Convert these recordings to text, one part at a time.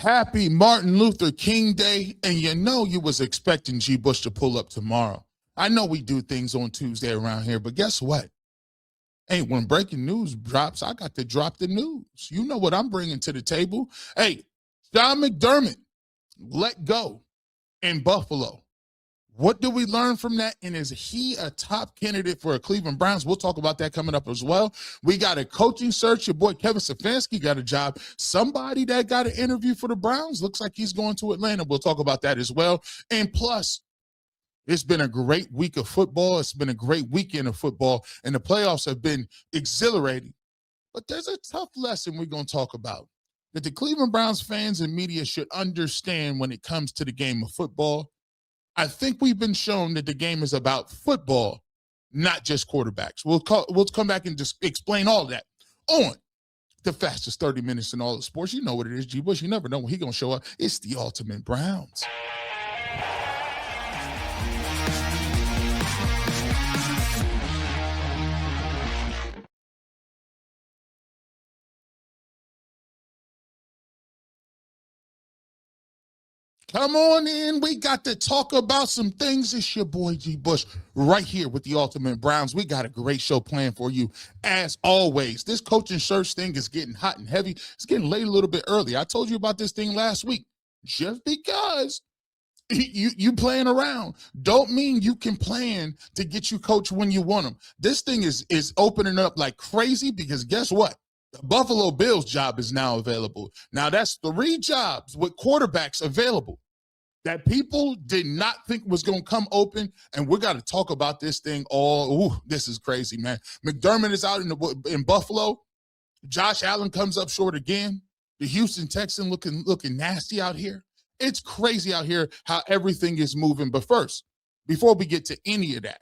Happy Martin Luther King Day, and you know you was expecting G. Bush to pull up tomorrow. I know we do things on Tuesday around here, but guess what? Hey, when breaking news drops, I got to drop the news. You know what I'm bringing to the table. Hey, Sean McDermott let go in Buffalo. What do we learn from that? And is he a top candidate for a Cleveland Browns? We'll talk about that coming up as well. We got a coaching search. Your boy Kevin Stefanski got a job. Somebody that got an interview for the Browns looks like he's going to Atlanta. We'll talk about that as well. And plus, it's been a great week of football. It's been a great weekend of football. And the playoffs have been exhilarating. But there's a tough lesson we're going to talk about that the Cleveland Browns fans and media should understand when it comes to the game of football. I think we've been shown that the game is about football, not just quarterbacks. We'll come back and just explain all that on the fastest 30 minutes in all of sports. You know what it is, G. Bush. You never know when he's going to show up. It's the Ultimate Browns. Come on in. We got to talk about some things. It's your boy G. Bush right here with the Ultimate Browns. We got a great show planned for you as always. This coaching search thing is getting hot and heavy. It's getting late a little bit early. I told you about this thing last week. Just because you playing around don't mean you can plan to get you coach when you want them. This thing is opening up like crazy because guess what? The Buffalo Bills job is now available. Now that's 3 jobs with quarterbacks available that people did not think was going to come open, and we got to talk about this thing all. Ooh, this is crazy, man. McDermott is out in Buffalo. Josh Allen comes up short again. The Houston Texans looking nasty out here. It's crazy out here how everything is moving. But first, before we get to any of that,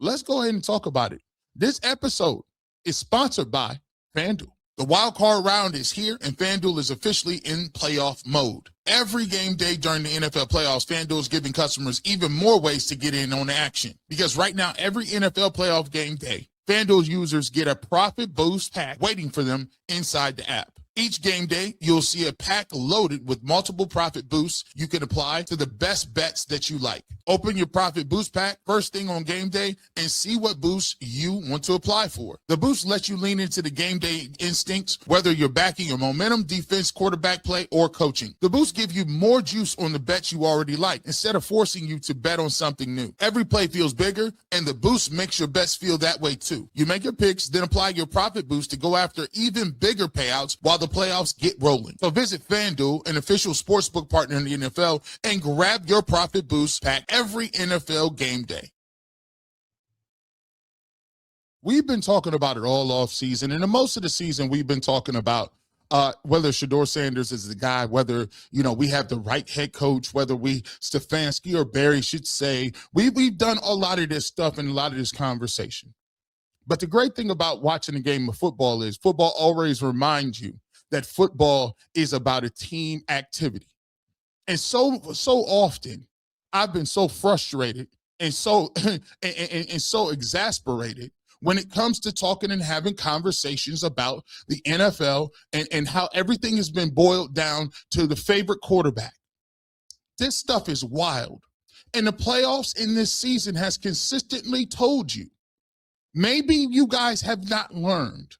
let's go ahead and talk about it. This episode is sponsored by FanDuel. The wild card round is here, and FanDuel is officially in playoff mode. Every game day during the NFL playoffs, FanDuel is giving customers even more ways to get in on the action. Because right now, every NFL playoff game day, FanDuel users get a profit boost pack waiting for them inside the app. Each game day, you'll see a pack loaded with multiple profit boosts you can apply to the best bets that you like. Open your profit boost pack first thing on game day and see what boosts you want to apply for. The boost lets you lean into the game day instincts, whether you're backing your momentum, defense, quarterback play, or coaching. The boosts give you more juice on the bets you already like instead of forcing you to bet on something new. Every play feels bigger, and the boost makes your bets feel that way too. You make your picks, then apply your profit boost to go after even bigger payouts while the playoffs get rolling. So visit FanDuel, an official sportsbook partner in the NFL, and grab your profit boost pack every NFL game day. We've been talking about it all off season, and in most of the season we've been talking about whether Shedeur Sanders is the guy, whether, we have the right head coach, whether Stefanski or Barry should say. We've done a lot of this stuff and a lot of this conversation. But the great thing about watching a game of football is football always reminds you that football is about a team activity. And so often I've been so frustrated and so exasperated when it comes to talking and having conversations about the NFL and how everything has been boiled down to the favorite quarterback. This stuff is wild. And the playoffs in this season has consistently told you, maybe you guys have not learned.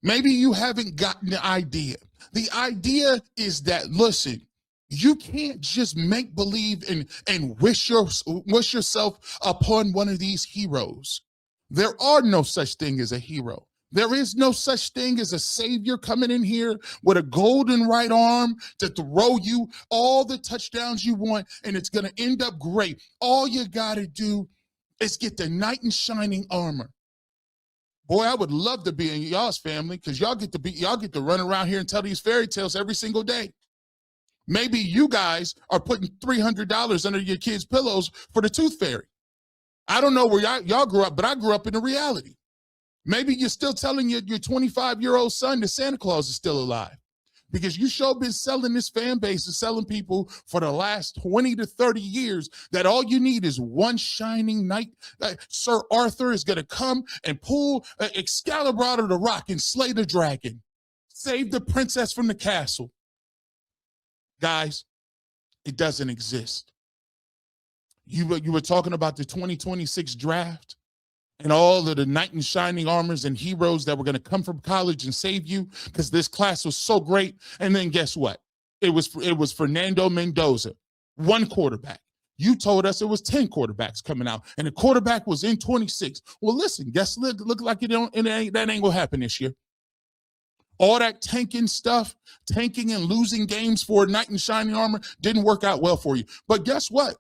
Maybe you haven't gotten the idea. The idea is that, listen, you can't just make believe and wish yourself upon one of these heroes. There are no such thing as a hero. There is no such thing as a savior coming in here with a golden right arm to throw you all the touchdowns you want, and it's going to end up great. All you got to do is get the knight in shining armor. Boy, I would love to be in y'all's family because y'all get to run around here and tell these fairy tales every single day. Maybe you guys are putting $300 under your kids' pillows for the tooth fairy. I don't know where y'all grew up, but I grew up in the reality. Maybe you're still telling your 25-year-old son that Santa Claus is still alive because you sure been selling this fan base and selling people for the last 20 to 30 years that all you need is one shining knight. Sir Arthur is going to come and pull Excalibur out of the rock and slay the dragon, save the princess from the castle. Guys, it doesn't exist. You were talking about the 2026 draft and all of the knight in shining armors and heroes that were going to come from college and save you because this class was so great. And then guess what? It was Fernando Mendoza, one quarterback. You told us it was 10 quarterbacks coming out, and the quarterback was in 26. Well, listen, look like that ain't gonna happen this year. All that tanking stuff, tanking and losing games for knight in shining armor didn't work out well for you. But guess what?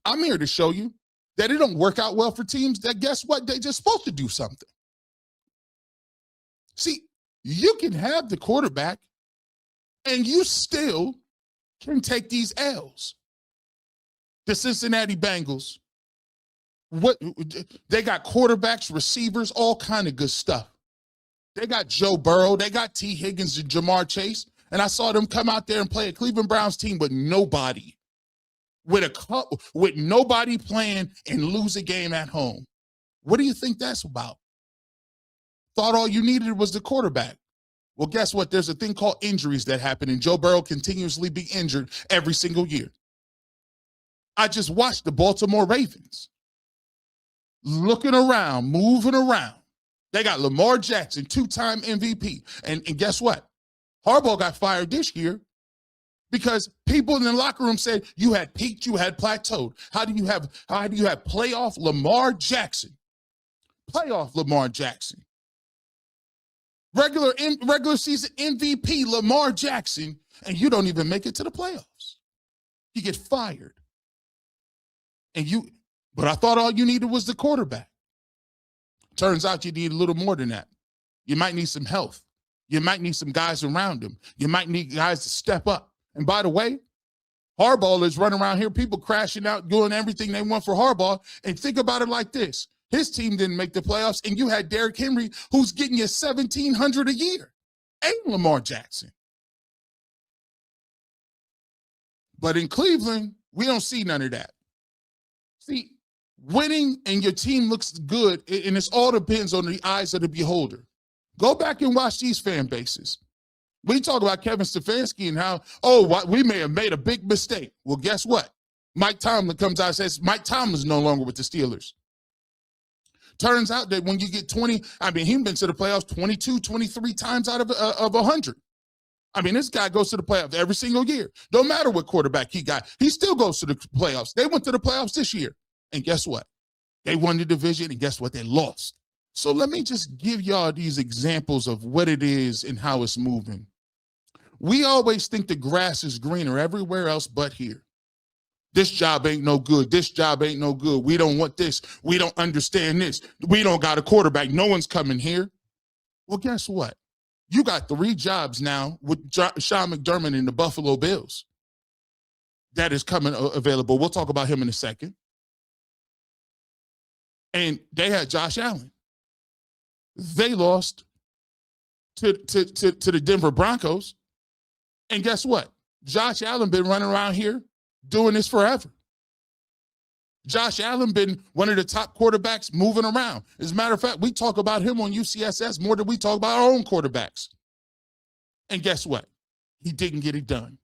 I'm here to show you that it don't work out well for teams that, guess what? They just supposed to do something. See, you can have the quarterback and you still can take these L's. The Cincinnati Bengals, they got quarterbacks, receivers, all kind of good stuff. They got Joe Burrow, they got T. Higgins and Jamar Chase, and I saw them come out there and play a Cleveland Browns team with nobody, with nobody playing and lose a game at home. What do you think that's about? Thought all you needed was the quarterback. Well, guess what? There's a thing called injuries that happen, and Joe Burrow continuously be injured every single year. I just watched the Baltimore Ravens looking around, moving around. They got Lamar Jackson, 2-time MVP. And guess what? Harbaugh got fired this year because people in the locker room said you had peaked, you had plateaued. How do you have playoff Lamar Jackson? Playoff Lamar Jackson. Regular season MVP Lamar Jackson, and you don't even make it to the playoffs. You get fired. But I thought all you needed was the quarterback. Turns out you need a little more than that. You might need some health. You might need some guys around him. You might need guys to step up. And by the way, Harbaugh is running around here, people crashing out, doing everything they want for Harbaugh. And think about it like this. His team didn't make the playoffs, and you had Derrick Henry, who's getting you $1,700 a year. Ain't Lamar Jackson. But in Cleveland, we don't see none of that. See, winning and your team looks good, and it all depends on the eyes of the beholder. Go back and watch these fan bases. We talk about Kevin Stefanski and how, we may have made a big mistake. Well, guess what? Mike Tomlin comes out and says Mike Tomlin's no longer with the Steelers. Turns out that when you get 20, he's been to the playoffs 22, 23 times out of 100. This guy goes to the playoffs every single year. Don't matter what quarterback he got. He still goes to the playoffs. They went to the playoffs this year. And guess what? They won the division, and guess what? They lost. So let me just give y'all these examples of what it is and how it's moving. We always think the grass is greener everywhere else but here. This job ain't no good. This job ain't no good. We don't want this. We don't understand this. We don't got a quarterback. No one's coming here. Well, guess what? You got 3 jobs now with Sean McDermott in the Buffalo Bills. That is coming available. We'll talk about him in a second. And they had Josh Allen. They lost to the Denver Broncos. And guess what? Josh Allen been running around here doing this forever. Josh Allen been one of the top quarterbacks moving around. As a matter of fact, we talk about him on UCSS more than we talk about our own quarterbacks. And guess what? He didn't get it done.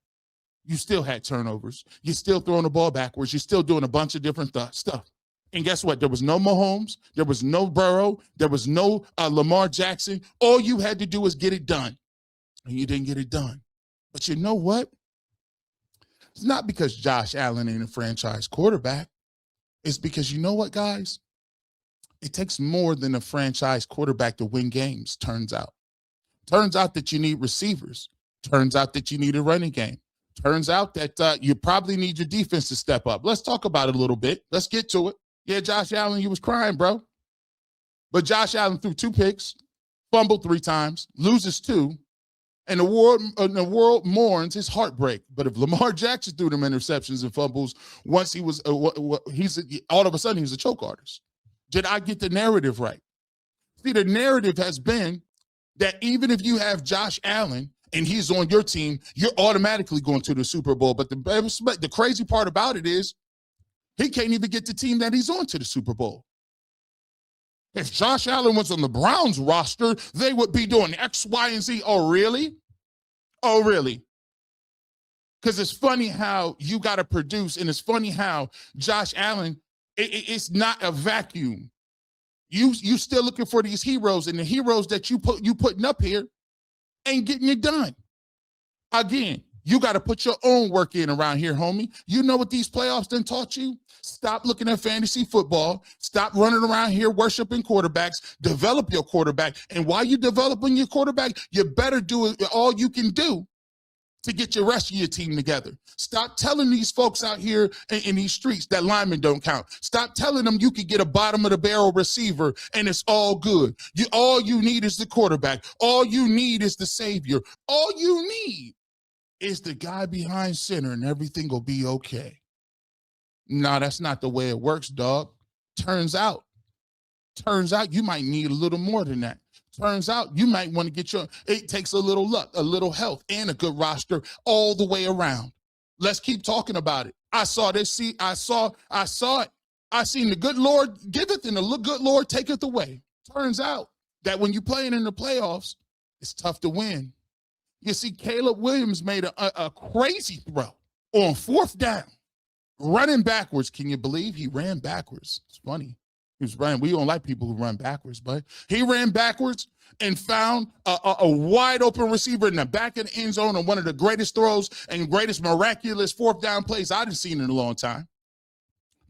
You still had turnovers. You're still throwing the ball backwards. You're still doing a bunch of different stuff. And guess what? There was no Mahomes. There was no Burrow. There was no Lamar Jackson. All you had to do was get it done. And you didn't get it done. But you know what? It's not because Josh Allen ain't a franchise quarterback. It's because you know what, guys? It takes more than a franchise quarterback to win games, turns out. Turns out that you need receivers. Turns out that you need a running game. Turns out that you probably need your defense to step up. Let's talk about it a little bit. Let's get to it. Yeah, Josh Allen, you was crying, bro. But Josh Allen threw 2 picks, fumbled 3 times, loses 2, and the world mourns his heartbreak. But if Lamar Jackson threw them interceptions and fumbles, once he was, all of a sudden he was a choke artist. Did I get the narrative right? See, the narrative has been that even if you have Josh Allen and he's on your team, you're automatically going to the Super Bowl. But the crazy part about it is he can't even get the team that he's on to the Super Bowl. If Josh Allen was on the Browns roster, they would be doing X, Y, and Z. Oh, really? Oh, really? Because it's funny how you got to produce, and it's funny how Josh Allen, it's not a vacuum. You still looking for these heroes, and the heroes that you putting up here ain't getting it done. Again, you got to put your own work in around here, homie. You know what these playoffs done taught you? Stop looking at fantasy football. Stop running around here worshiping quarterbacks. Develop your quarterback. And while you're developing your quarterback, you better do it all you can do to get your rest of your team together. Stop telling these folks out here in these streets that linemen don't count. Stop telling them you could get a bottom of the barrel receiver and it's all good. All you need is the quarterback. All you need is the savior. All you need is the guy behind center and everything will be okay. No, that's not the way it works, dog. Turns out you might need a little more than that. Turns out you might want to it takes a little luck, a little health, and a good roster all the way around. Let's keep talking about it. I saw this. I saw it. I seen the good Lord giveth and the good Lord taketh away. Turns out that when you're playing in the playoffs, it's tough to win. You see, Caleb Williams made a crazy throw on 4th down, running backwards. Can you believe he ran backwards? It's funny. He was running. We don't like people who run backwards, but he ran backwards and found a wide open receiver in the back of the end zone on one of the greatest throws and greatest miraculous 4th down plays I've seen in a long time.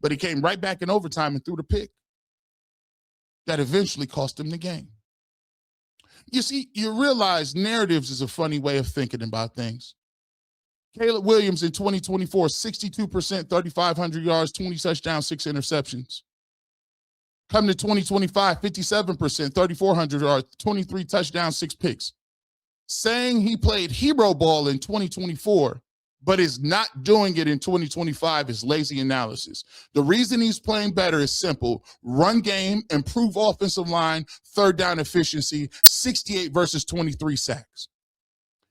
But he came right back in overtime and threw the pick that eventually cost him the game. You see, you realize narratives is a funny way of thinking about things. Caleb Williams in 2024, 62%, 3,500 yards, 20 touchdowns, 6 interceptions. Come to 2025, 57%, 3,400 yards, 23 touchdowns, 6 picks. Saying he played hero ball in 2024, but is not doing it in 2025 is lazy analysis. The reason he's playing better is simple. Run game, improve offensive line, 3rd down efficiency, 68 versus 23 sacks.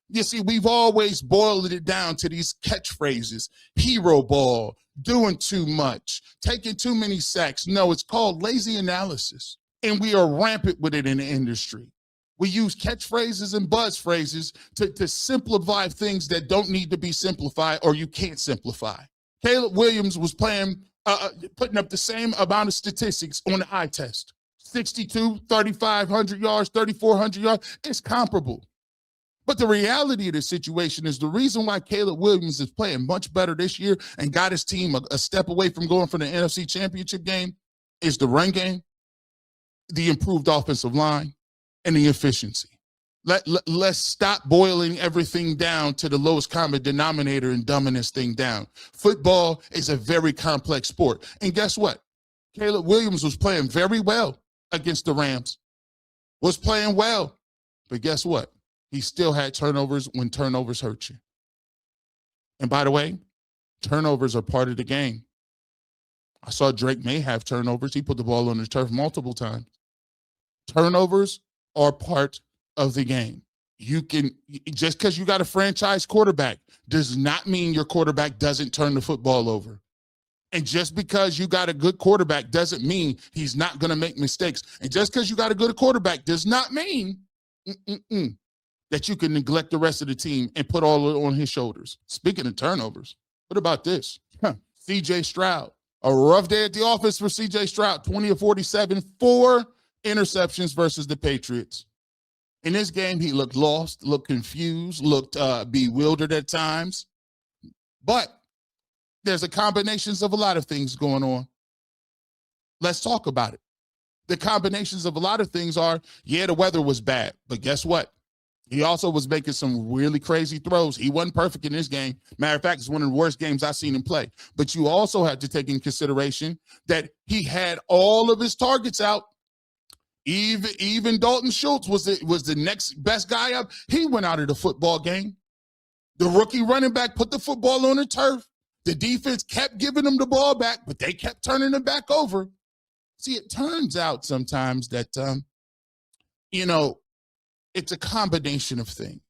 You see, we've always boiled it down to these catchphrases. Hero ball, doing too much, taking too many sacks. No, it's called lazy analysis. And we are rampant with it in the industry. We use catchphrases and buzz phrases to simplify things that don't need to be simplified or you can't simplify. Caleb Williams was putting up the same amount of statistics on the eye test. 62, 3,500 yards, 3,400 yards. It's comparable. But the reality of the situation is the reason why Caleb Williams is playing much better this year and got his team a step away from going for the NFC Championship game is the run the improved offensive line, and the efficiency. Let's stop boiling everything down to the lowest common denominator and dumbing this thing down. Football is a very complex sport. And guess what? Caleb Williams was playing very well against the Rams. Was playing well. But guess what? He still had turnovers when turnovers hurt you. And by the way, turnovers are part of the game. I saw Drake May have turnovers. He put the ball on the turf multiple times. Turnovers are part of the game. You can, just because you got a franchise quarterback does not mean your quarterback doesn't turn the football over. And just because you got a good quarterback doesn't mean he's not going to make mistakes. And just because you got a good quarterback does not mean that you can neglect the rest of the team and put all of it on his shoulders. Speaking of turnovers, what about this? C.J. Stroud. A rough day at the office for C.J. Stroud. 20 of 47, 4 interceptions versus the Patriots. In this game, he looked lost, looked confused, looked bewildered at times. But there's a combinations of a lot of things going on. Let's talk about it. The combinations of a lot of things are, yeah, the weather was bad, but guess what? He also was making some really crazy throws. He wasn't perfect in this game. Matter of fact, it's one of the worst games I've seen him play. But you also have to take in consideration that he had all of his targets out. Even Dalton Schultz was the next best guy up. He went out of the football game. The rookie running back put the football on the turf. The defense kept giving them the ball back, but they kept turning it back over. See, it turns out sometimes that, it's a combination of things.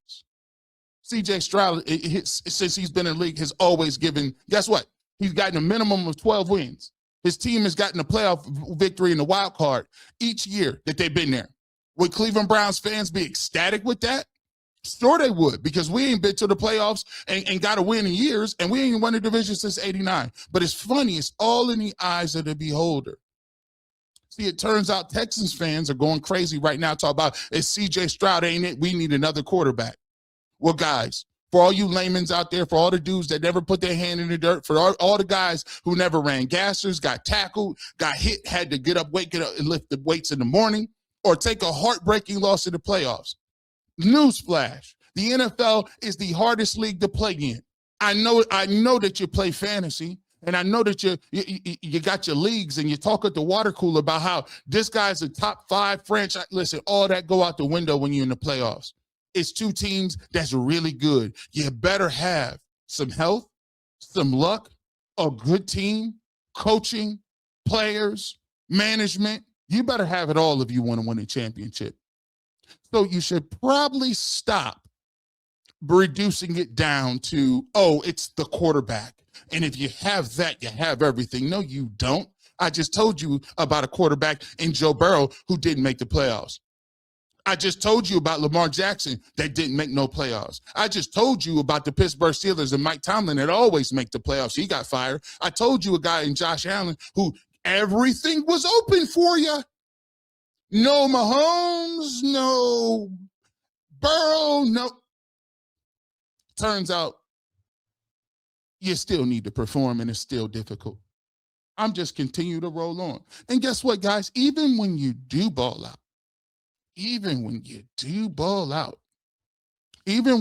C.J. Stroud, since he's been in the league, has always given, guess what? He's gotten a minimum of 12 wins. His team has gotten a playoff victory in the wild card each year that they've been there. Would Cleveland Browns fans be ecstatic with that? Sure they would, because we ain't been to the playoffs and got a win in years, and we ain't won a division since 89. But it's funny, it's all in the eyes of the beholder. See, it turns out Texans fans are going crazy right now talking about, it's CJ Stroud, ain't it? We need another quarterback. Well, guys, for all you laymen's out there, for all the dudes that never put their hand in the dirt, for all the guys who never ran gassers, got tackled, got hit, had to get up, wake it up, and lift the weights in the morning, or take a heartbreaking loss in the playoffs. Newsflash, the NFL is the hardest league to play in. I know that you play fantasy, and I know that you got your leagues, and you talk at the water cooler about how this guy's a top 5 franchise. Listen, all that go out the window when you're in the playoffs. It's 2 teams that's really good. You better have some health, some luck, a good team, coaching, players, management. You better have it all if you want to win a championship. So you should probably stop reducing it down to, oh, it's the quarterback. And if you have that, you have everything. No, you don't. I just told you about a quarterback in Joe Burrow who didn't make the playoffs. I just told you about Lamar Jackson that didn't make no playoffs. I just told you about the Pittsburgh Steelers and Mike Tomlin that always make the playoffs. He got fired. I told you a guy in Josh Allen who everything was open for you. No Mahomes, no Burrow, no. Turns out you still need to perform, and it's still difficult. I'm just continue to roll on. And guess what, guys? Even when you do ball out, even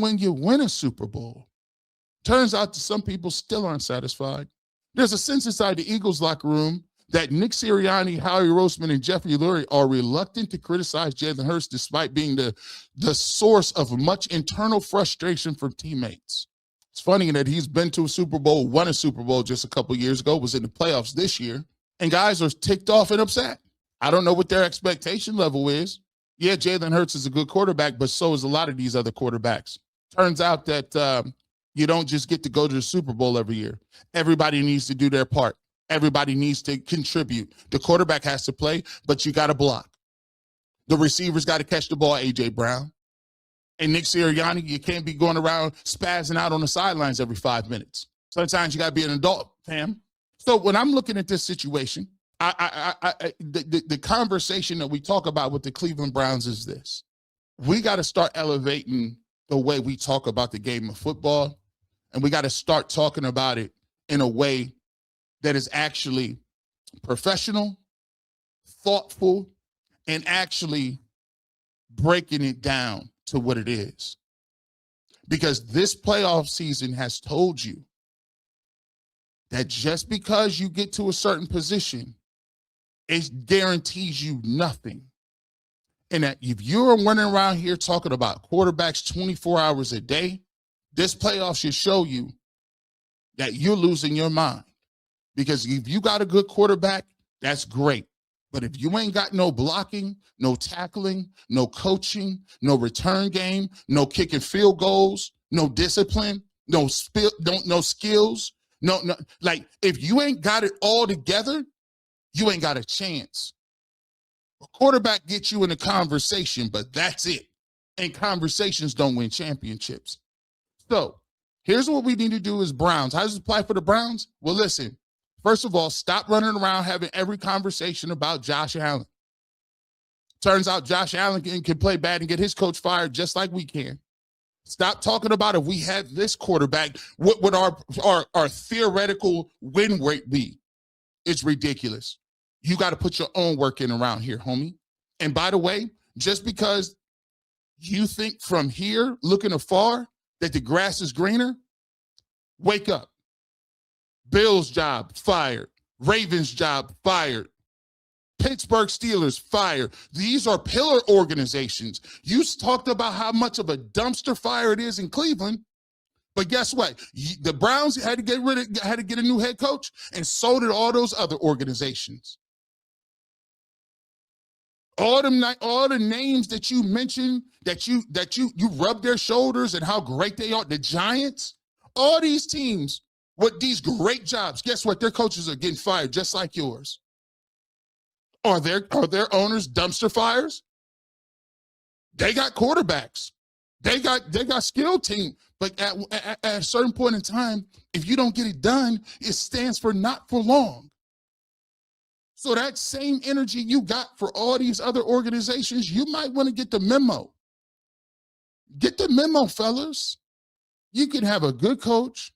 when you win a Super Bowl, turns out that some people still aren't satisfied. There's a sense inside the Eagles locker room that Nick Sirianni, Howie Roseman, and Jeffrey Lurie are reluctant to criticize Jalen Hurts despite being the source of much internal frustration from teammates. It's funny that he's been to a Super Bowl, won a Super Bowl just a couple years ago, was in the playoffs this year, and guys are ticked off and upset. I don't know what their expectation level is. Yeah, Jalen Hurts is a good quarterback, but so is a lot of these other quarterbacks. Turns out that you don't just get to go to the Super Bowl every year. Everybody needs to do their part. Everybody needs to contribute. The quarterback has to play, but you got to block. The receivers got to catch the ball, A.J. Brown. And Nick Sirianni, you can't be going around spazzing out on the sidelines every 5 minutes. Sometimes you got to be an adult, fam. So when I'm looking at this situation, the conversation that we talk about with the Cleveland Browns is this. We got to start elevating the way we talk about the game of football, and we got to start talking about it in a way that is actually professional, thoughtful, and actually breaking it down to what it is. Because this playoff season has told you that just because you get to a certain position, it guarantees you nothing. And that if you're running around here talking about quarterbacks 24 hours a day, this playoff should show you that you're losing your mind. Because if you got a good quarterback, that's great. But if you ain't got no blocking, no tackling, no coaching, no return game, no kicking field goals, no discipline, no skills, like if you ain't got it all together, you ain't got a chance. A quarterback gets you in a conversation, but that's it. And conversations don't win championships. So here's what we need to do as Browns. How does it apply for the Browns? Well, listen. First of all, stop running around having every conversation about Josh Allen. Turns out Josh Allen can play bad and get his coach fired just like we can. Stop talking about if we had this quarterback, what would our theoretical win rate be? It's ridiculous. You got to put your own work in around here, homie. And by the way, just because you think from here, looking afar, that the grass is greener, wake up. Bills job, fired. Ravens job, fired. Pittsburgh Steelers, fired. These are pillar organizations. You talked about how much of a dumpster fire it is in Cleveland, but guess what? The Browns had to get a new head coach, and so did all those other organizations. All the names that you mentioned, that you rub their shoulders and how great they are, the Giants, all these teams with these great jobs, guess what? Their coaches are getting fired just like yours. Are their owners dumpster fires? They got quarterbacks They got skill team, but at a certain point in time, if you don't get it done, it stands for not for long. So that same energy you got for all these other organizations, you might want to get the memo. Get the memo, fellas. You can have a good coach,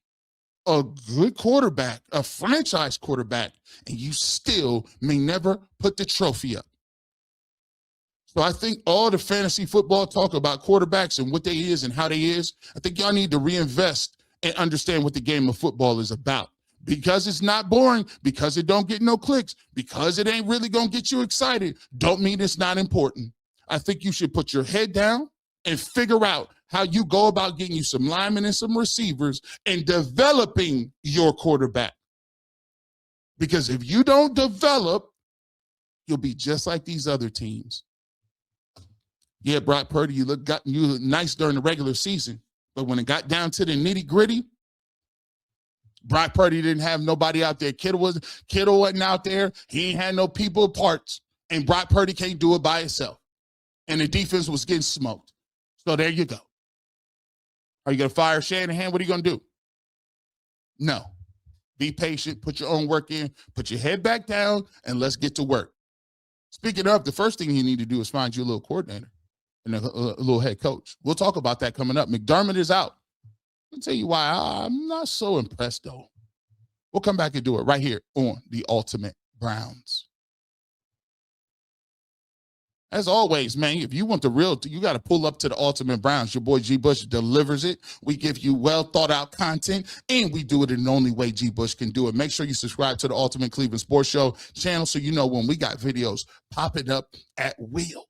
a good quarterback, a franchise quarterback, and you still may never put the trophy up. So I think all the fantasy football talk about quarterbacks and what they is and how they is, I think y'all need to reinvest and understand what the game of football is about. Because it's not boring, because it don't get no clicks, because it ain't really going to get you excited, don't mean it's not important. I think you should put your head down and figure out how you go about getting you some linemen and some receivers and developing your quarterback. Because if you don't develop, you'll be just like these other teams. Yeah, Brock Purdy, you look nice during the regular season, but when it got down to the nitty-gritty, Brock Purdy didn't have nobody out there. Kittle wasn't out there. He ain't had no people parts, and Brock Purdy can't do it by himself. And the defense was getting smoked. So there you go. Are you going to fire Shanahan? What are you going to do? No. Be patient. Put your own work in. Put your head back down, and let's get to work. Speaking of, the first thing you need to do is find you a little coordinator and a little head coach. We'll talk about that coming up. McDermott is out. I'll tell you why I'm not so impressed, though. We'll come back and do it right here on the Ultimate Browns. As always, man, if you want the real, you got to pull up to the Ultimate Browns. Your boy G. Bush delivers it. We give you well thought out content, and we do it in the only way G. Bush can do it. Make sure you subscribe to the Ultimate Cleveland Sports Show channel so you know when we got videos popping up at will.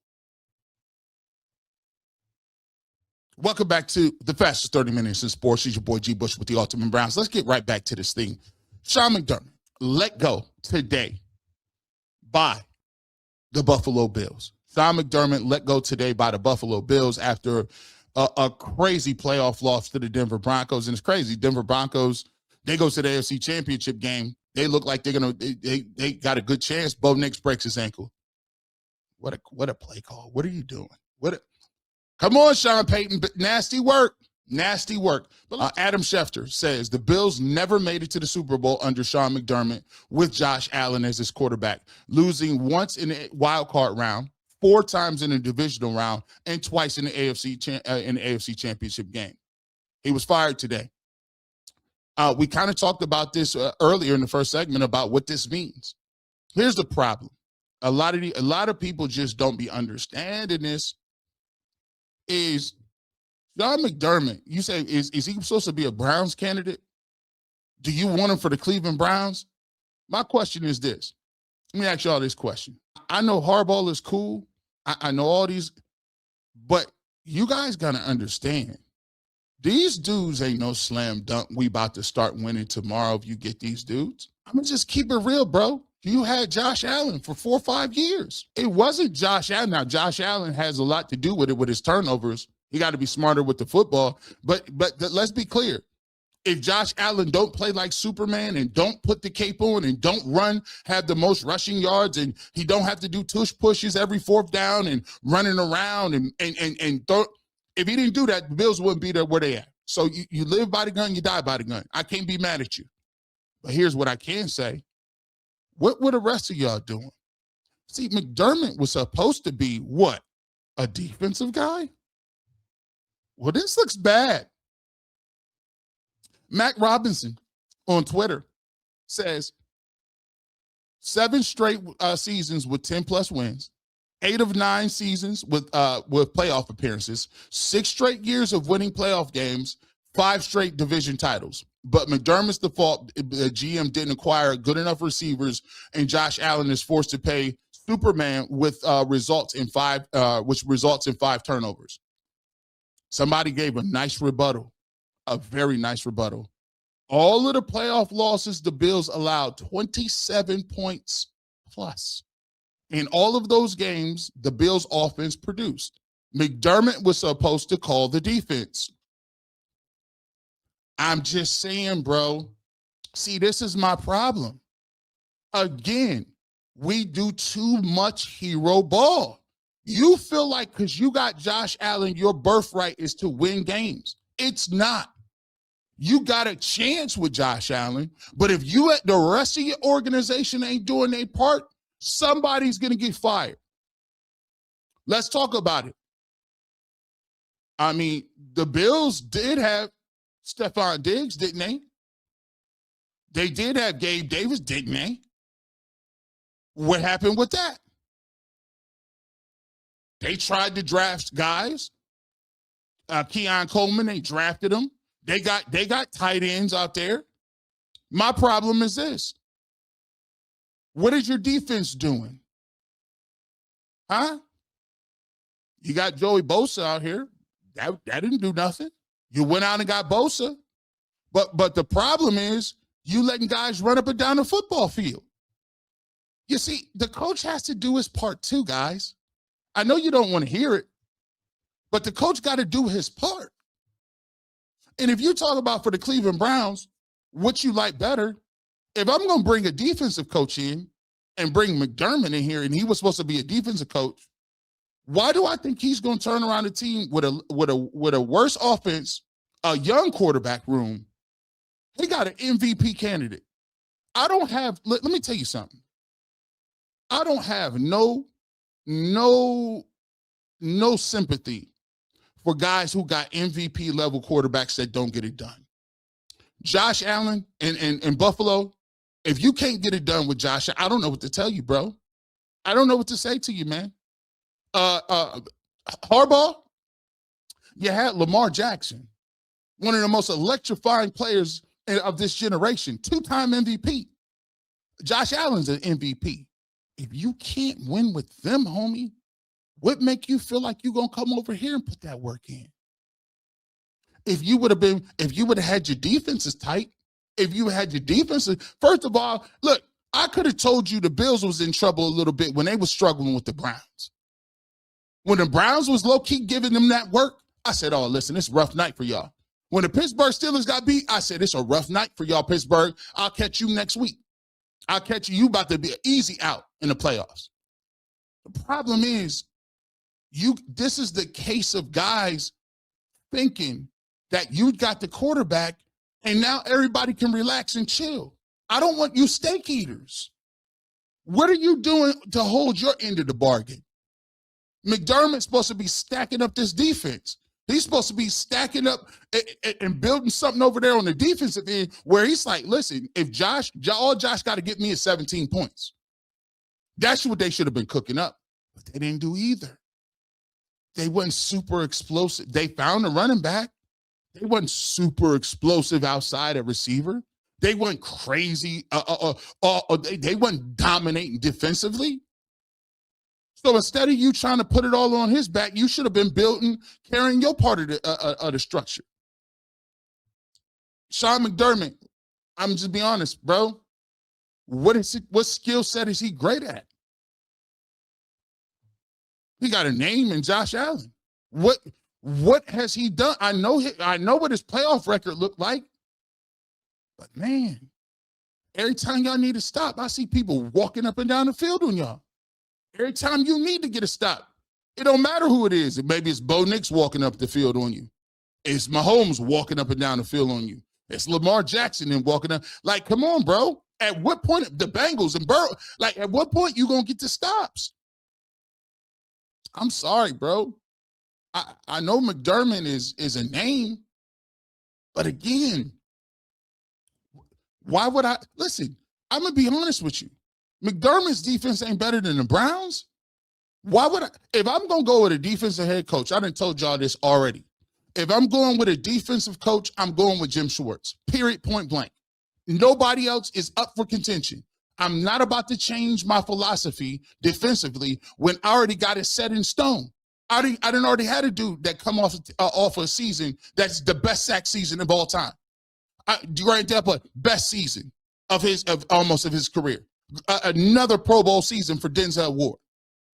Welcome back to the fastest 30 minutes in sports. It's your boy G. Bush with the Ultimate Browns. Let's get right back to this thing. Sean McDermott let go today by the Buffalo Bills. Sean McDermott let go today by the Buffalo Bills after a crazy playoff loss to the Denver Broncos. And it's crazy. Denver Broncos, they go to the AFC Championship game. They look like they got a good chance. Bo Nix breaks his ankle. What a play call. What are you doing? Come on, Sean Payton. Nasty work. Nasty work. Adam Schefter says the Bills never made it to the Super Bowl under Sean McDermott with Josh Allen as his quarterback, losing once in the wild card round, 4 times in the divisional round, and twice in the AFC Championship game. He was fired today. We kind of talked about this earlier in the first segment about what this means. Here's the problem. A lot of people just don't be understanding this. Is Sean McDermott, you say, is he supposed to be a Browns candidate? Do you want him for the Cleveland Browns? My question is this. Let me ask y'all this question. I know Harbaugh is cool. I know all these, but you guys got to understand, these dudes ain't no slam dunk. We about to start winning tomorrow if you get these dudes. I'm going to just keep it real, bro. You had Josh Allen for 4 or 5 years. It wasn't Josh Allen. Now, Josh Allen has a lot to do with it with his turnovers. He got to be smarter with the football. But let's be clear. If Josh Allen don't play like Superman and don't put the cape on and don't have the most rushing yards, and he don't have to do tush pushes every 4th down and running around and throw, if he didn't do that, the Bills wouldn't be there where they at. So you live by the gun, you die by the gun. I can't be mad at you. But here's what I can say. What were the rest of y'all doing? See, McDermott was supposed to be what? A defensive guy? Well, this looks bad. Mac Robinson on Twitter says 7 straight seasons with 10+ wins, 8 of 9 seasons with playoff appearances, 6 straight years of winning playoff games, 5 straight division titles. But McDermott's default, the GM didn't acquire good enough receivers, and Josh Allen is forced to pay Superman with results in 5 turnovers. Somebody gave a nice rebuttal, a very nice rebuttal. All of the playoff losses, the Bills allowed 27 points plus. In all of those games, the Bills offense produced. McDermott was supposed to call the defense. I'm just saying, bro. See, this is my problem. Again, we do too much hero ball. You feel like because you got Josh Allen, your birthright is to win games. It's not. You got a chance with Josh Allen, but if you at the rest of your organization ain't doing their part, somebody's going to get fired. Let's talk about it. I mean, the Bills did have Stephon Diggs, didn't they? They did have Gabe Davis, didn't they? What happened with that? They tried to draft guys. Keon Coleman, they drafted him. They got tight ends out there. My problem is this. What is your defense doing? Huh? You got Joey Bosa out here. That didn't do nothing. You went out and got Bosa. But the problem is you letting guys run up and down the football field. You see, the coach has to do his part too, guys. I know you don't want to hear it, but the coach got to do his part. And if you talk about for the Cleveland Browns, what you like better, if I'm going to bring a defensive coach in and bring McDermott in here, and he was supposed to be a defensive coach, why do I think he's going to turn around a team with a worse offense, a young quarterback room? He got an MVP candidate. I don't have, let me tell you something. I don't have no sympathy for guys who got MVP level quarterbacks that don't get it done. Josh Allen in Buffalo, if you can't get it done with Josh, I don't know what to tell you, bro. I don't know what to say to you, man. Harbaugh, you had Lamar Jackson, one of the most electrifying players of this generation, 2-time MVP. Josh Allen's an MVP. If you can't win with them, homie, what make you feel like you're going to come over here and put that work in? If you would have had your defenses tight, if you had your defenses, first of all, look, I could have told you the Bills was in trouble a little bit when they were struggling with the Browns. When the Browns was low-key giving them that work, I said, oh, listen, it's a rough night for y'all. When the Pittsburgh Steelers got beat, I said, it's a rough night for y'all, Pittsburgh. I'll catch you next week. I'll catch you. You about to be an easy out in the playoffs. The problem is, this is the case of guys thinking that you got the quarterback and now everybody can relax and chill. I don't want you steak eaters. What are you doing to hold your end of the bargain? McDermott's supposed to be stacking up this defense. He's supposed to be stacking up and building something over there on the defensive end where he's like, listen, if all Josh got to get me is 17 points. That's what they should have been cooking up. But they didn't do either. They weren't super explosive. They found a running back. They weren't super explosive outside a receiver. They weren't crazy. They weren't dominating defensively. So instead of you trying to put it all on his back, you should have been carrying your part of the structure. Sean McDermott, I'm just being honest, bro. What skill set is he great at? He got a name in Josh Allen. What has he done? I know what his playoff record looked like. But man, every time y'all need to stop, I see people walking up and down the field on y'all. Every time you need to get a stop, it don't matter who it is. Maybe it's Bo Nix walking up the field on you. It's Mahomes walking up and down the field on you. It's Lamar Jackson and walking up. Like, come on, bro. At what point, the Bengals and Burrow, like, at what point you going to get the stops? I'm sorry, bro. I know McDermott is a name, but again, why would I? Listen, I'm going to be honest with you. McDermott's defense ain't better than the Browns. Why would I? If I'm going to go with a defensive head coach, I done told y'all this already. If I'm going with a defensive coach, I'm going with Jim Schwartz, period, point blank. Nobody else is up for contention. I'm not about to change my philosophy defensively when I already got it set in stone. I didn't already had a dude that come off a season that's the best sack season of all time. Grant Delpit, best season of his career. Another Pro Bowl season for Denzel Ward,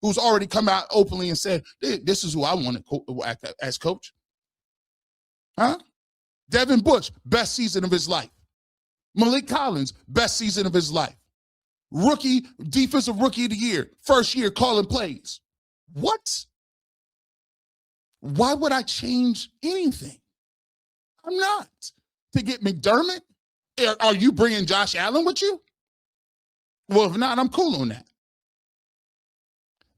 who's already come out openly and said, this is who I want to act as coach. Huh? Devin Bush, best season of his life. Malik Collins, best season of his life. Defensive rookie of the year, first year calling plays. What? Why would I change anything? I'm not. To get McDermott? Are you bringing Josh Allen with you? Well, if not, I'm cool on that.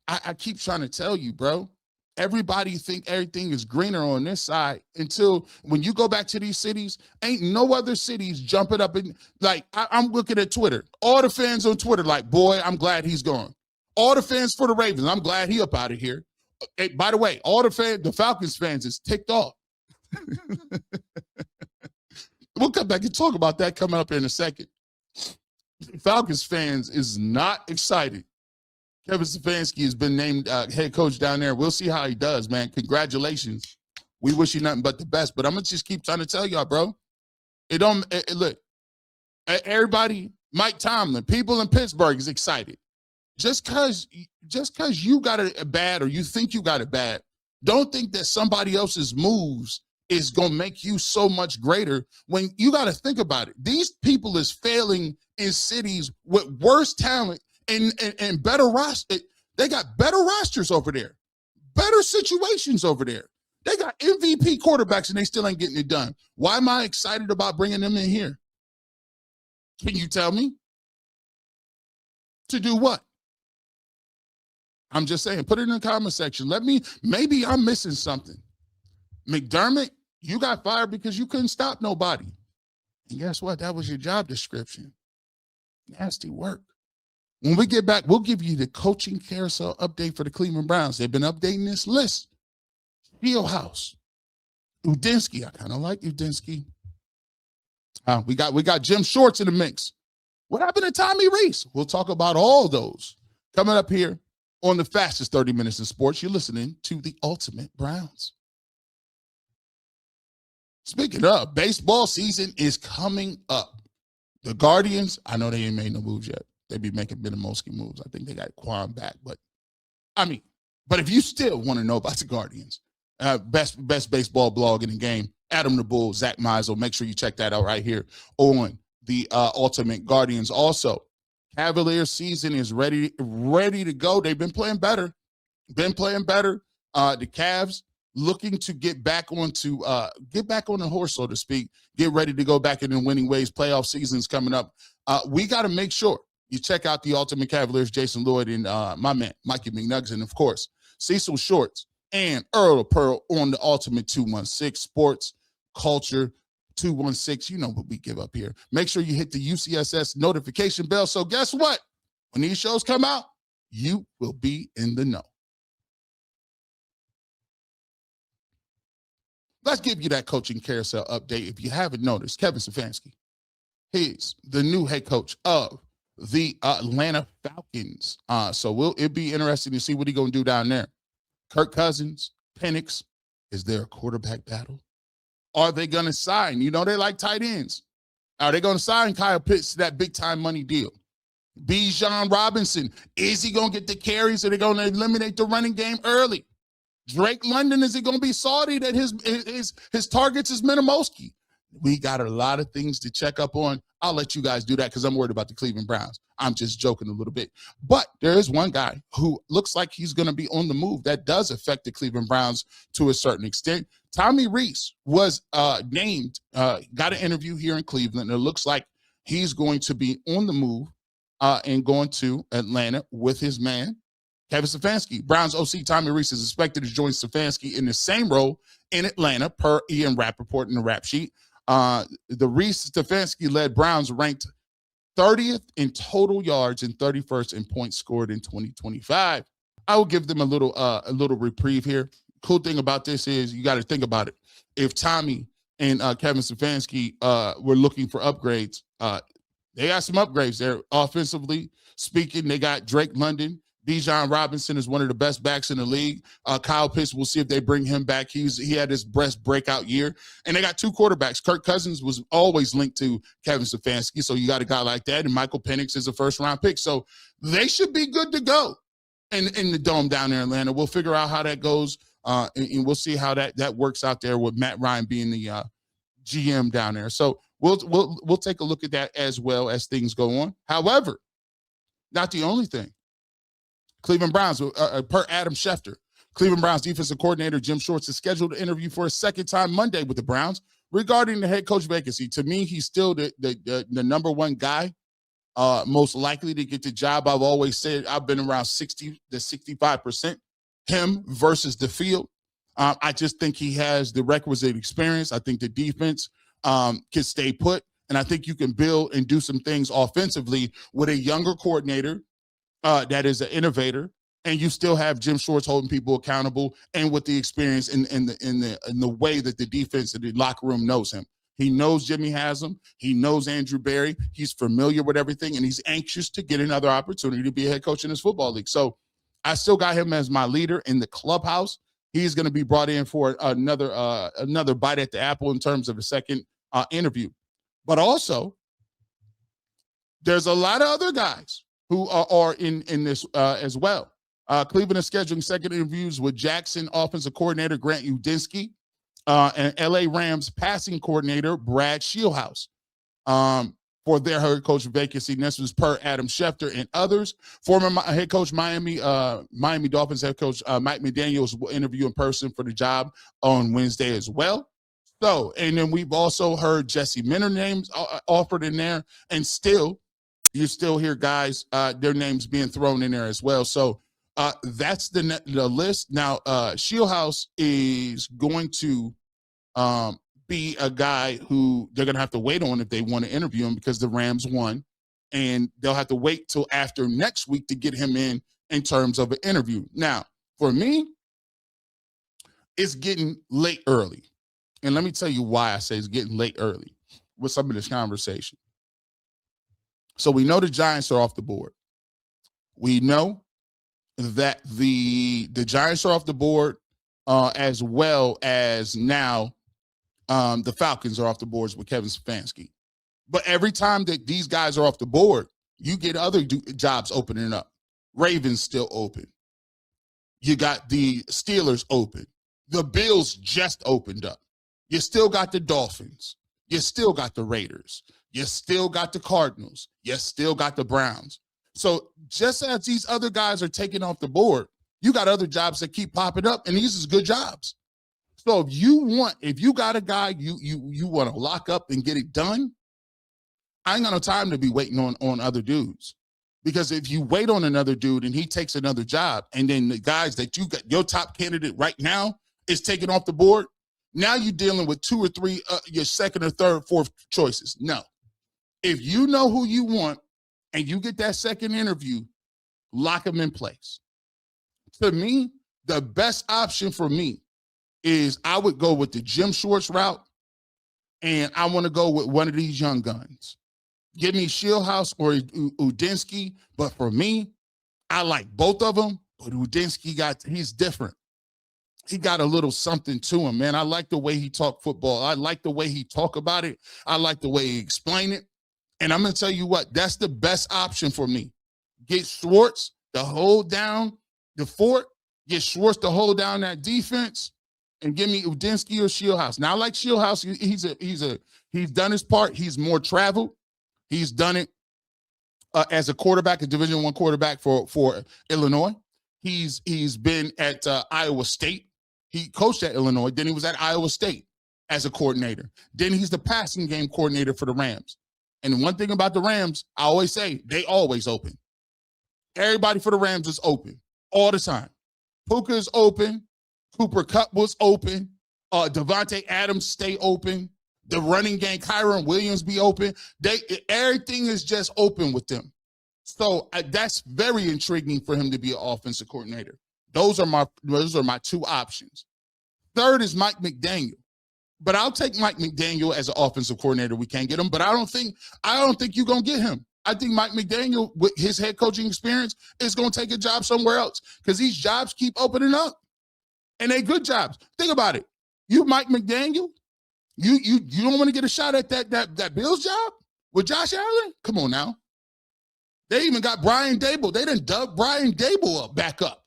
I keep trying to tell you, bro. Everybody think everything is greener on this side until when you go back to these cities, ain't no other cities jumping up and like I'm looking at Twitter. All the fans on Twitter like, boy, I'm glad he's gone. All the fans for the Ravens, I'm glad he up out of here. Hey, by the way, all the Falcons fans is ticked off. We'll come back and talk about that coming up in a second. Falcons fans is not excited. Kevin Stefanski has been named head coach down there. We'll see how he does, man. Congratulations. We wish you nothing but the best. But I'm going to just keep trying to tell y'all, bro. Look, everybody, Mike Tomlin, people in Pittsburgh is excited. Just because you got it bad or you think you got it bad, don't think that somebody else's moves is going to make you so much greater when you got to think about it. These people is failing in cities with worse talent and better roster. They got better rosters over there, better situations over there. They got MVP quarterbacks and they still ain't getting it done. Why am I excited about bringing them in here? Can you tell me? To do what? I'm just saying, put it in the comment section. Maybe I'm missing something. McDermott, you got fired because you couldn't stop nobody. And guess what? That was your job description. Nasty work. When we get back, we'll give you the coaching carousel update for the Cleveland Browns. They've been updating this list. Fieldhouse, Udinski. I kind of like Udinski. We got Jim Shorts in the mix. What happened to Tommy Reese? We'll talk about all those coming up here on the fastest 30 minutes in sports. You're listening to the Ultimate Browns. Speaking of, baseball season is coming up. The Guardians, I know they ain't made no moves yet. They be making Benemoski moves. I think they got Quan back. But if you still want to know about the Guardians, best baseball blog in the game, Adam the Bull, Zach Meisel. Make sure you check that out right here on the Ultimate Guardians. Also, Cavaliers season is ready to go. They've been playing better. The Cavs looking to get back on the horse, so to speak, get ready to go back in the winning ways. Playoff season's coming up. We got to make sure you check out the Ultimate Cavaliers, Jason Lloyd and my man, Mikey McNuggets, and of course, Cecil Shorts and Earl of Pearl on the Ultimate 216 Sports Culture 216. You know what we give up here. Make sure you hit the UCSS notification bell. So guess what? When these shows come out, you will be in the know. Let's give you that coaching carousel update. If you haven't noticed, Kevin Stefanski, he's the new head coach of the Atlanta Falcons. So it'll be interesting to see what he's going to do down there. Kirk Cousins, Penix, is there a quarterback battle? Are they going to sign? You know, they like tight ends. Are they going to sign Kyle Pitts to that big-time money deal? Bijan Robinson, is he going to get the carries? Are they going to eliminate the running game early? Drake London, is it going to be salty that his targets is Minimowski? We got a lot of things to check up on. I'll let you guys do that because I'm worried about the Cleveland Browns. I'm just joking a little bit. But there is one guy who looks like he's going to be on the move that does affect the Cleveland Browns to a certain extent. Tommy Reese was named, got an interview here in Cleveland. It looks like he's going to be on the move and going to Atlanta with his man, Kevin Stefanski. Browns OC Tommy Reese is expected to join Stefanski in the same role in Atlanta, per Ian Rappaport in the rap sheet. The Reese-Stefanski-led Browns ranked 30th in total yards and 31st in points scored in 2025. I will give them a little reprieve here. Cool thing about this is you got to think about it. If Tommy and Kevin Stefanski were looking for upgrades, they got some upgrades there. Offensively speaking, they got Drake London. Bijan Robinson is one of the best backs in the league. Kyle Pitts, we'll see if they bring him back. He had his best breakout year. And they got two quarterbacks. Kirk Cousins was always linked to Kevin Stefanski, so you got a guy like that. And Michael Penix is a first-round pick. So they should be good to go in the Dome down there in Atlanta. We'll figure out how that goes, and we'll see how that works out there with Matt Ryan being the GM down there. So we'll take a look at that as well as things go on. However, not the only thing. Cleveland Browns, per Adam Schefter, Cleveland Browns defensive coordinator Jim Schwartz is scheduled to interview for a second time Monday with the Browns regarding the head coach vacancy. To me, he's still the number one guy, most likely to get the job. I've always said I've been around 60 to 65%, him versus the field. I just think he has the requisite experience. I think the defense can stay put, and I think you can build and do some things offensively with a younger coordinator that is an innovator, and you still have Jim Schwartz holding people accountable, and with the experience in the way that the defense and the locker room knows him. He knows Jimmy has him. He knows Andrew Berry. He's familiar with everything, and he's anxious to get another opportunity to be a head coach in this football league. So I still got him as my leader in the clubhouse. He's going to be brought in for another bite at the apple in terms of a second interview. But also, there's a lot of other guys who are in this as well. Cleveland is scheduling second interviews with Jackson offensive coordinator Grant Udinski and LA Rams passing coordinator Brad Shieldhouse for their head coach vacancy. And this was per Adam Schefter and others. Former head coach Miami Dolphins head coach Mike McDaniels will interview in person for the job on Wednesday as well. So, and then we've also heard Jesse Minter names offered in there, and still, you still hear guys, their names being thrown in there as well. So that's the list. Now, Shieldhouse is going to be a guy who they're going to have to wait on if they want to interview him, because the Rams won, and they'll have to wait till after next week to get him in terms of an interview. Now, for me, it's getting late early. And let me tell you why I say it's getting late early with some of this conversation. So we know the Giants are off the board. We know that the Giants are off the board, as well as now the Falcons are off the boards with Kevin Stefanski. But every time that these guys are off the board, you get other jobs opening up. Ravens still open. You got the Steelers open. The Bills just opened up. You still got the Dolphins. You still got the Raiders. You still got the Cardinals. You still got the Browns. So just as these other guys are taking off the board, you got other jobs that keep popping up, and these is good jobs. So if you got a guy you want to lock up and get it done, I ain't got no time to be waiting on other dudes. Because if you wait on another dude and he takes another job, and then the guys that you got, your top candidate right now is taken off the board, now you're dealing with two or three, your second or third, fourth choices. No. If you know who you want and you get that second interview, lock them in place. To me, the best option for me is I would go with the Jim Schwartz route, and I want to go with one of these young guns. Give me Shieldhouse or Udinski, but for me, I like both of them, but Udinski he's different. He got a little something to him, man. I like the way he talk football. I like the way he talk about it. I like the way he explain it. And I'm going to tell you what, that's the best option for me. Get Schwartz to hold down the fort, get Schwartz to hold down that defense, and give me Udinski or Shieldhouse. Now, I like Shieldhouse. He's done his part. He's more traveled. He's done it as a quarterback, a Division I quarterback for Illinois. He's been at Iowa State. He coached at Illinois. Then he was at Iowa State as a coordinator. Then he's the passing game coordinator for the Rams. And one thing about the Rams, I always say, they always open. Everybody for the Rams is open all the time. Puka is open. Cooper Kupp was open. Devontae Adams stay open. The running game, Kyron Williams be open. Everything is just open with them. So that's very intriguing for him to be an offensive coordinator. Those are my two options. Third is Mike McDaniel. But I'll take Mike McDaniel as an offensive coordinator. We can't get him, but I don't think you're gonna get him. I think Mike McDaniel, with his head coaching experience, is gonna take a job somewhere else, because these jobs keep opening up, and they good jobs. Think about it. You Mike McDaniel, you don't want to get a shot at that Bills job with Josh Allen? Come on now. They even got Brian Dable. They done dug Brian Dable back up.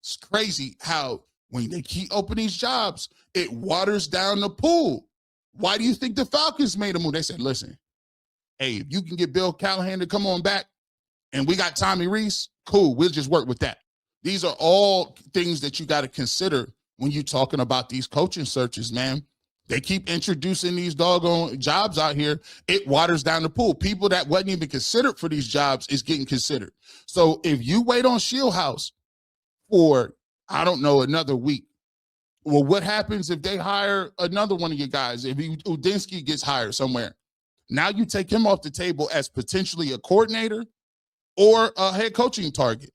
It's crazy how when they keep opening these jobs, it waters down the pool. Why do you think the Falcons made a move? They said, listen, hey, if you can get Bill Callahan to come on back, and we got Tommy Reese, Cool, we'll just work with that. These are all things that you got to consider when you're talking about these coaching searches, man. They keep introducing these doggone jobs out here. It waters down the pool. People that wasn't even considered for these jobs is getting considered. So if you wait on Shieldhouse for, I don't know, another week, well, what happens if they hire another one of your guys? If Udinsky gets hired somewhere, now you take him off the table as potentially a coordinator or a head coaching target.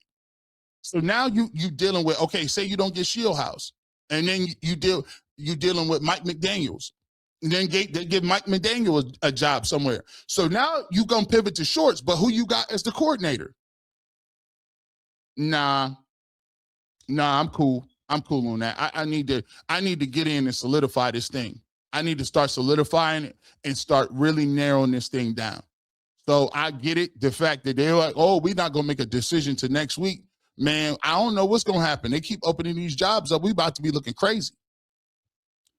So now you dealing with, okay, say you don't get Shieldhouse, and then you dealing with Mike McDaniels, and then they give Mike McDaniel a job somewhere. So now you gonna pivot to Shorts, but who you got as the coordinator? Nah, I'm cool. I'm cool on that. I need to get in and solidify this thing. I need to start solidifying it and start really narrowing this thing down. So I get it. The fact that they're like, oh, we're not gonna make a decision to next week. Man, I don't know what's gonna happen. They keep opening these jobs up. We about to be looking crazy.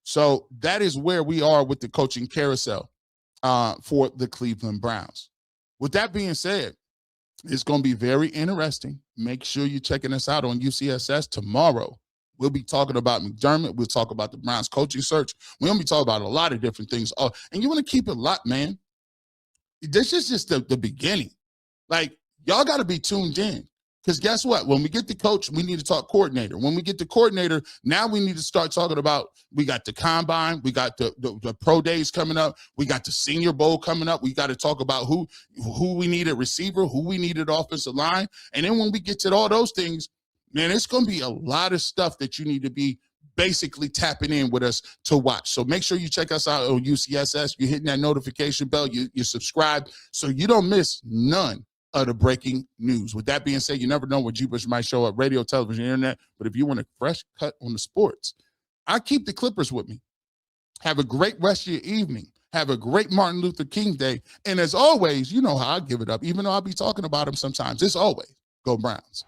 So that is where we are with the coaching carousel for the Cleveland Browns. With that being said, it's going to be very interesting. Make sure you're checking us out on UCSS tomorrow. We'll be talking about McDermott. We'll talk about the Browns coaching search. We're going to be talking about a lot of different things. And you want to keep it locked, man. This is just the beginning. Like, y'all got to be tuned in. Because guess what? When we get the coach, we need to talk coordinator. When we get the coordinator, now we need to start talking about, we got the combine, we got the pro days coming up, we got the Senior Bowl coming up. We got to talk about who we need at receiver, who we need at offensive line. And then when we get to all those things, man, it's going to be a lot of stuff that you need to be basically tapping in with us to watch. So make sure you check us out on UCSS. You're hitting that notification bell. You subscribe so you don't miss none of the breaking news. With that being said, you never know where G-Bush might show up, radio, television, internet. But if you want a fresh cut on the sports, I keep the Clippers with me. Have a great rest of your evening. Have a great Martin Luther King Day. And as always, you know how I give it up, even though I'll be talking about him sometimes. As always, go Browns.